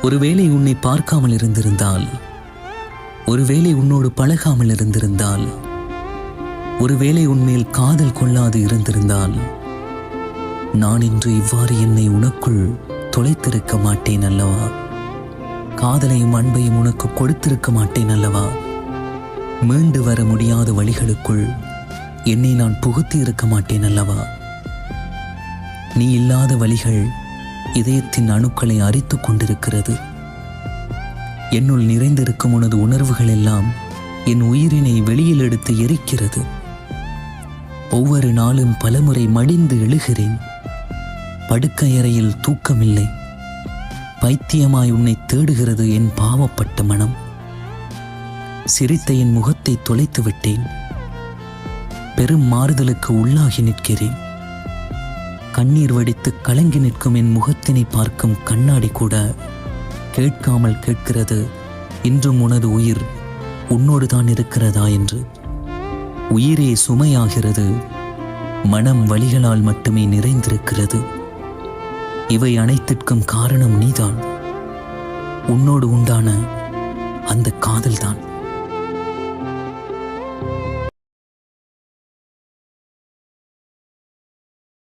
ஒருவேளை உன்னை பார்க்காமல் இருந்திருந்தால், ஒருவேளை உன்னோடு பழகாமல் இருந்திருந்தால், ஒருவேளை உன்மேல் காதல் கொள்ளாது இருந்திருந்தால், நான் இன்று இவ்வாறு என்னை உனக்குள் தொலைத்திருக்க மாட்டேன் அல்லவா? காதலையும் அன்பையும் உனக்கு கொடுத்திருக்க மாட்டேன் அல்லவா? மீண்டு வர முடியாத வழிகளுக்குள் என்னை நான் புகுத்தி இருக்க மாட்டேன் அல்லவா? நீ இல்லாத வழிகள் இதயத்தின் அணுக்களை அரித்துக் கொண்டிருக்கிறது. என்னுள் நிறைந்திருக்கும் உனது உணர்வுகள் எல்லாம் என் உயிரினை வெளியில் எடுத்து எரிக்கிறது. ஒவ்வொரு நாளும் பலமுறை மடிந்து எழுகிறேன். படுக்கையறையில் தூக்கமில்லை. பைத்தியமாய் உன்னை தேடுகிறது என் பாவப்பட்ட மனம். சிரித்த என் முகத்தை தொலைத்து விட்டேன். பெரும் மாறுதலுக்கு உள்ளாகி நிற்கிறேன். கண்ணீர் வடித்து கலங்கி நிற்கும் என் முகத்தினை பார்க்கும் கண்ணாடி கூட கேட்காமல் கேட்கிறது, இன்றும் உனது உயிர் உன்னோடு தான் இருக்கிறதா என்று. உயிரே சுமையாகிறது. மனம் வலிகளால் மட்டுமே நிறைந்திருக்கிறது. இவை அனைத்திற்கும் காரணம் நீதான். உன்னோடு உண்டான அந்த காதல்தான்.